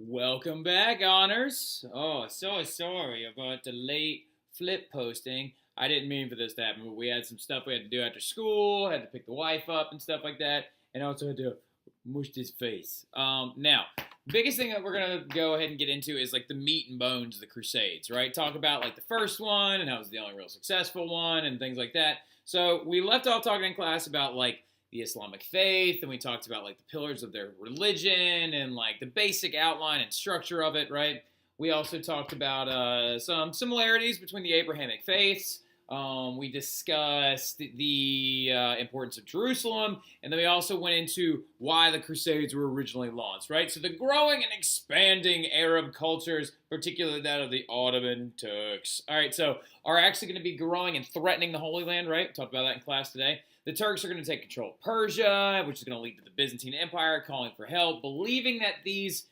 Welcome back, Honors. Oh, so sorry about the late flip posting. I didn't mean for this to happen, but we had some stuff we had to do after school, had to pick the wife up and stuff like that, and also had to mush his face. Now, biggest thing that we're going to go ahead and get into is like the meat and bones of the Crusades, right? Talk about like the first one and how it was the only real successful one and things like that. So we left off talking in class about like the Islamic Faith, and we talked about like the pillars of their religion and like the basic outline and structure of it, right? We also talked about some similarities between the Abrahamic faiths. We discussed the importance of Jerusalem, and then we also went into why the Crusades were originally launched, right? So the growing and expanding Arab cultures, particularly that of the Ottoman Turks, all right, so are actually going to be growing and threatening the Holy Land, right? Talked about that in class today. The Turks are going to take control of Persia, which is going to lead to the Byzantine Empire calling for help, believing that these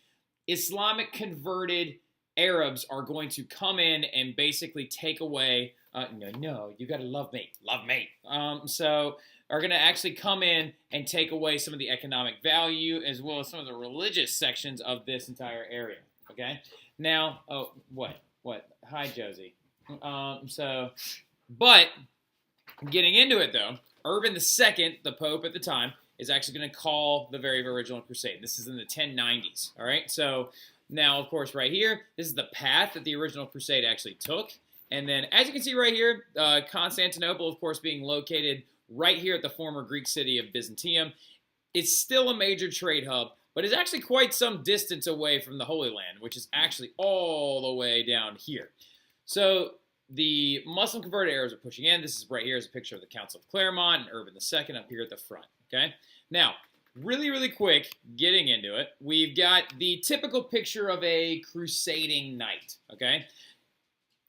Islamic converted Arabs are going to come in and basically take away, you got to love me. So are going to actually come in and take away some of the economic value as well as some of the religious sections of this entire area, okay? Now, what? Hi, Josie. But getting into it, though, Urban II, the Pope at the time, is actually going to call the very original Crusade. This is in the 1090s, all right? So now, of course, right here, this is the path that the original Crusade actually took. And then, as you can see right here, Constantinople, of course, being located right here at the former Greek city of Byzantium. It's still a major trade hub, but is actually quite some distance away from the Holy Land, which is actually all the way down here. So the Muslim converted Arabs are pushing in. This is right here is a picture of the Council of Claremont and Urban II up here at the front, okay? Now, really quick, getting into it, we've got the typical picture of a Crusading Knight, okay?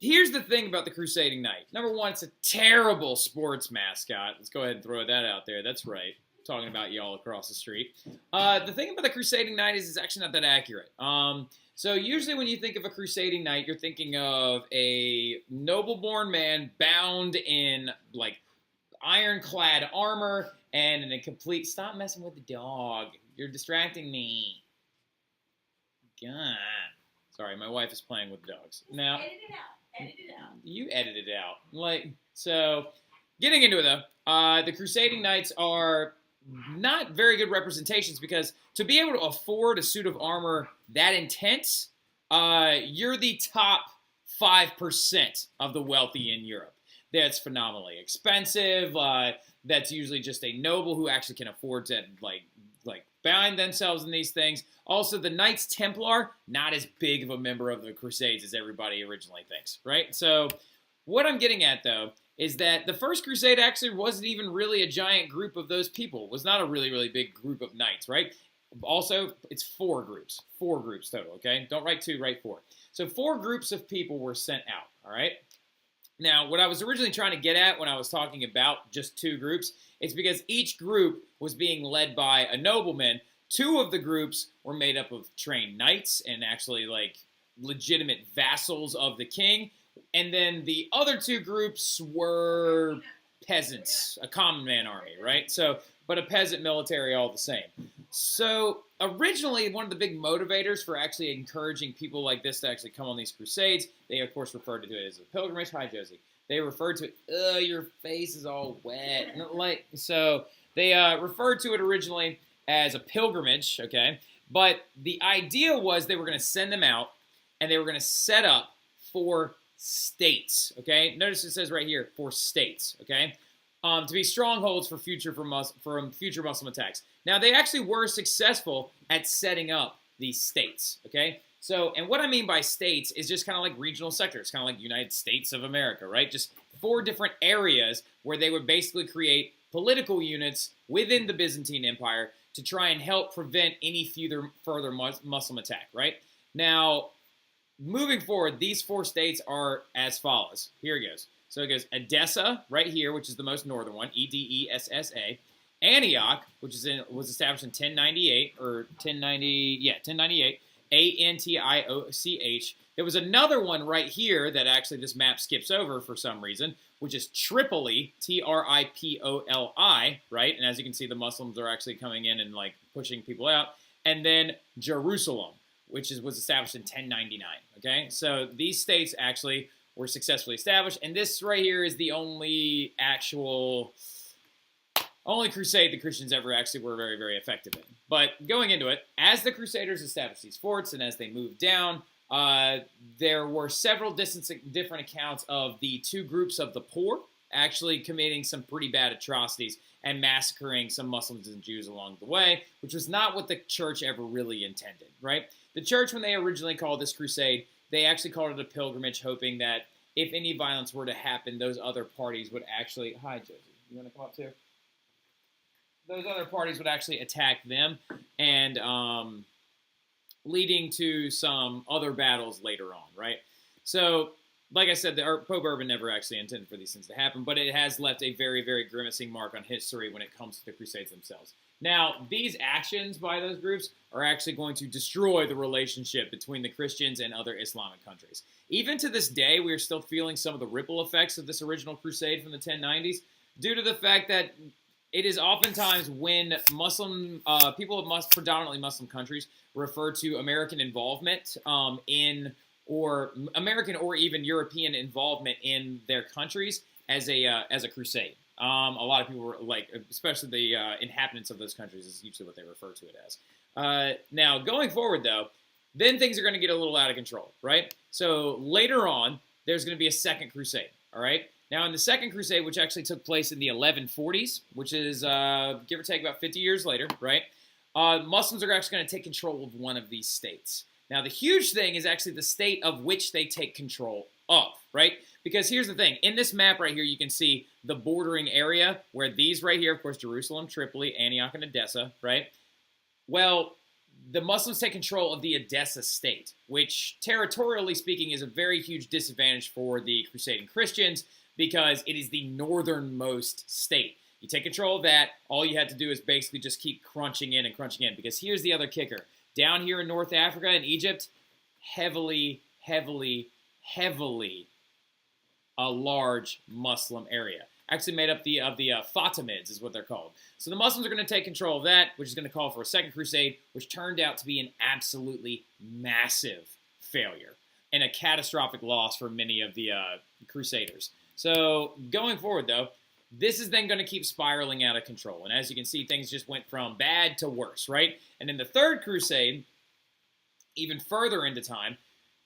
Here's the thing about the Crusading Knight. Number one, it's a terrible sports mascot. Let's go ahead and throw that out there. That's right. I'm talking about y'all across the street. The thing about the Crusading Knight is it's actually not that accurate. So usually when you think of a Crusading Knight, you're thinking of a noble-born man bound in, like, ironclad armor and in a complete... Stop messing with the dog. You're distracting me. God. Sorry, my wife is playing with dogs. Now, Edit it out. Edit it out. You edit it out. So, getting into it, though, the Crusading Knights are not very good representations because to be able to afford a suit of armor that intense, you're the top 5% of the wealthy in Europe. That's phenomenally expensive. That's usually just a noble who actually can afford to like bind themselves in these things. Also, the Knights Templar, not as big of a member of the Crusades as everybody originally thinks, right? So what I'm getting at, though, is that the First Crusade actually wasn't even really a giant group of those people. It was not a really big group of knights, right? Also, it's 4 groups. 4 groups total, okay? Don't write 2, write 4. So 4 groups of people were sent out, all right? Now, what I was originally trying to get at when I was talking about just 2 groups, it's because each group was being led by a nobleman. 2 of the groups were made up of trained knights and actually like legitimate vassals of the king. And then the other 2 groups were peasants, a common man army, right? So, but a peasant military all the same. So originally, one of the big motivators for actually encouraging people like this to actually come on these crusades, they of course referred to it as a pilgrimage. Hi, Josie. They referred to it, your face is all wet. So they referred to it originally as a pilgrimage, okay? But the idea was they were going to send them out, and they were going to set up 4 states, okay? Notice it says right here, 4 states, okay? To be strongholds for future Muslim attacks. Now, they actually were successful at setting up these states, okay? So, and what I mean by states is just kind of like regional sectors, kind of like United States of America, right? Just 4 different areas where they would basically create political units within the Byzantine Empire to try and help prevent any further Muslim attack, right? Now, moving forward, these 4 states are as follows. Here it goes. So it goes Edessa, right here, which is the most northern one, Edessa. Antioch, which was established in 1098, or 1098, Antioch. There was another one right here that actually this map skips over for some reason, which is Tripoli, Tripoli, right? And as you can see, the Muslims are actually coming in and like pushing people out. And then Jerusalem, which was established in 1099. Okay, so these states actually were successfully established, and this right here is the only crusade the Christians ever actually were very, very effective in. But going into it, as the Crusaders established these forts and as they moved down, there were several different accounts of the two groups of the poor actually committing some pretty bad atrocities and massacring some Muslims and Jews along the way, which was not what the church ever really intended, right? The church, when they originally called this crusade, they actually called it a pilgrimage, hoping that if any violence were to happen, those other parties would actually... Hi, Josie. You want to come up too? Those other parties would actually attack them, and leading to some other battles later on, right? So, like I said, Pope Urban never actually intended for these things to happen, but it has left a very, very grimacing mark on history when it comes to the Crusades themselves. Now, these actions by those groups are actually going to destroy the relationship between the Christians and other Islamic countries. Even to this day, we are still feeling some of the ripple effects of this original crusade from the 1090s due to the fact that it is oftentimes when people of predominantly Muslim countries refer to American involvement or American or even European involvement in their countries as a crusade. A lot of people were like, especially the inhabitants of those countries is usually what they refer to it as. Now, going forward, though, then things are going to get a little out of control, right? So later on, there's going to be a second crusade, all right? Now, in the second crusade, which actually took place in the 1140s, which is give or take about 50 years later, right? Muslims are actually going to take control of one of these states. Now, the huge thing is actually the state of which they take control of, right? Because here's the thing. In this map right here, you can see the bordering area where these right here, of course, Jerusalem, Tripoli, Antioch, and Edessa, right? Well, the Muslims take control of the Edessa state, which territorially speaking is a very huge disadvantage for the Crusading Christians because it is the northernmost state. You take control of that, all you have to do is basically just keep crunching in, because here's the other kicker. Down here in North Africa and Egypt, heavily a large Muslim area. Actually made up of the Fatimids is what they're called. So the Muslims are going to take control of that, which is going to call for a second crusade, which turned out to be an absolutely massive failure and a catastrophic loss for many of the Crusaders. So going forward, though, this is then going to keep spiraling out of control. And as you can see, things just went from bad to worse, right? And in the third crusade, even further into time,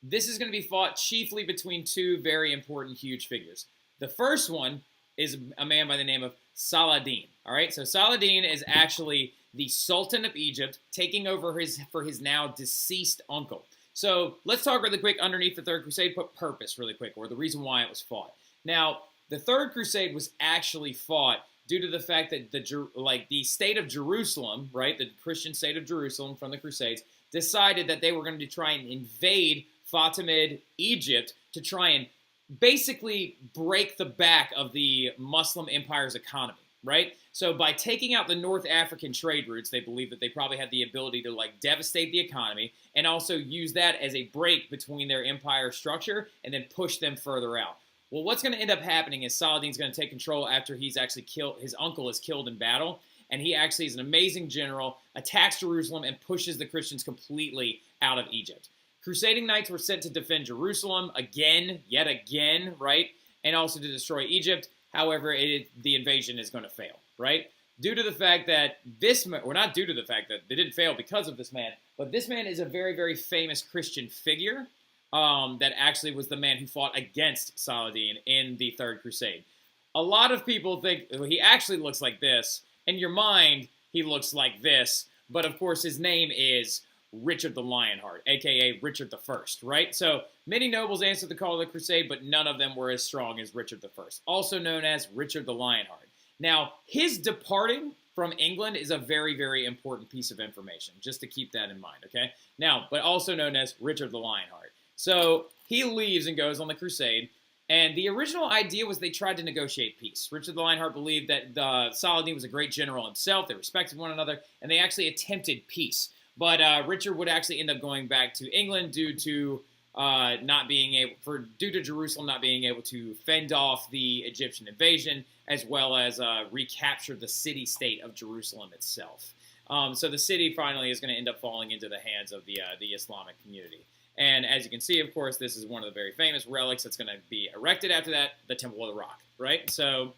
this is going to be fought chiefly between two very important, huge figures. The first one is a man by the name of Saladin, all right? So Saladin is actually the Sultan of Egypt taking over for his now deceased uncle. So let's talk really quick underneath the Third Crusade, put purpose really quick, or the reason why it was fought. Now, the Third Crusade was actually fought due to the fact that the state of Jerusalem, right, the Christian state of Jerusalem from the Crusades, decided that they were going to try and invade Fatimid Egypt to try and basically break the back of the Muslim empire's economy, right? So by taking out the North African trade routes, they believed that they probably had the ability to devastate the economy and also use that as a break between their empire structure and then push them further out. Well, what's going to end up happening is Saladin's going to take control after he's actually killed, his uncle is killed in battle, and he actually is an amazing general, attacks Jerusalem, and pushes the Christians completely out of Egypt. Crusading Knights were sent to defend Jerusalem yet again, right? And also to destroy Egypt. However, the invasion is going to fail, right? Due to the fact that not due to the fact that they didn't fail because of this man, but this man is a very, very famous Christian figure that actually was the man who fought against Saladin in the Third Crusade. A lot of people think he actually looks like this. In your mind, he looks like this. But of course, his name is Richard the Lionheart, a.k.a. Richard the First, right? So many nobles answered the call of the crusade, but none of them were as strong as Richard the First, also known as Richard the Lionheart. Now, his departing from England is a very, very important piece of information, just to keep that in mind, okay? Now, but also known as Richard the Lionheart. So he leaves and goes on the crusade, and the original idea was they tried to negotiate peace. Richard the Lionheart believed that Saladin was a great general himself, they respected one another, and they actually attempted peace. But Richard would actually end up going back to England due to Jerusalem not being able to fend off the Egyptian invasion, as well as recapture the city-state of Jerusalem itself. So the city finally is going to end up falling into the hands of the Islamic community. And as you can see, of course, this is one of the very famous relics that's going to be erected after that, the Temple of the Rock, right? So,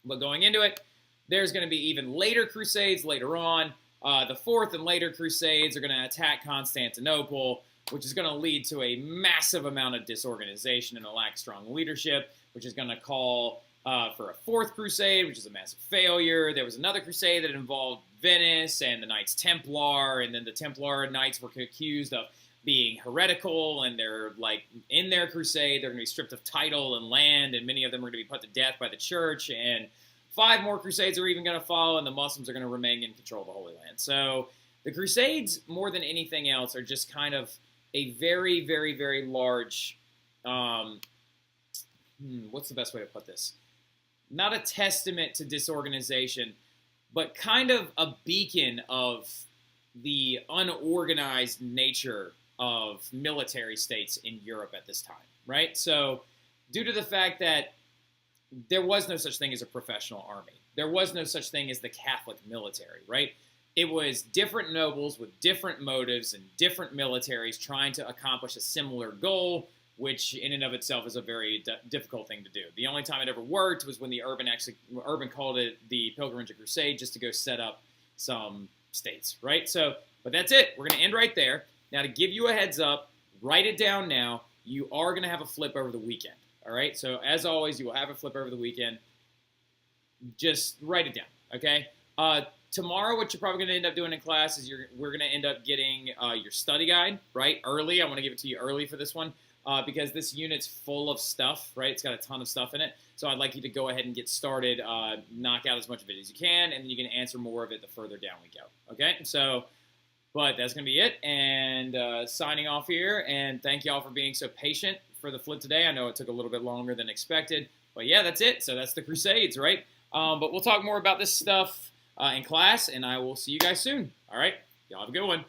but going into it, there's going to be even later crusades later on. The fourth and later crusades are going to attack Constantinople, which is going to lead to a massive amount of disorganization and a lack of strong leadership, which is going to call for a fourth crusade, which is a massive failure. There was another crusade that involved Venice and the Knights Templar, and then the Templar Knights were accused of being heretical, and they're like in their crusade, they're going to be stripped of title and land, and many of them are going to be put to death by the church, and 5 more crusades are even going to follow, and the Muslims are going to remain in control of the Holy Land. So the crusades, more than anything else, are just kind of a very, very, very large, what's the best way to put this? Not a testament to disorganization, but kind of a beacon of the unorganized nature of military states in Europe at this time, right? So due to the fact that there was no such thing as a professional army, there was no such thing as the Catholic military, right? It was different nobles with different motives and different militaries trying to accomplish a similar goal, which in and of itself is a very difficult thing to do. The only time it ever worked was when the Urban called it the Pilgrimage of Crusade just to go set up some states, right? So, but that's it. We're going to end right there. Now, to give you a heads up, write it down now. You are going to have a flip over the weekend, all right? So, as always, you will have a flip over the weekend. Just write it down, okay? Tomorrow, what you're probably going to end up doing in class is we're going to end up getting your study guide, right, early. I want to give it to you early for this one because this unit's full of stuff, right? It's got a ton of stuff in it. So I'd like you to go ahead and get started, knock out as much of it as you can, and then you can answer more of it the further down we go, okay? So, but that's going to be it, and signing off here, and thank y'all for being so patient for the flip today. I know it took a little bit longer than expected, but yeah, that's it. So that's the Crusades, right? But we'll talk more about this stuff in class, and I will see you guys soon. All right? Y'all have a good one.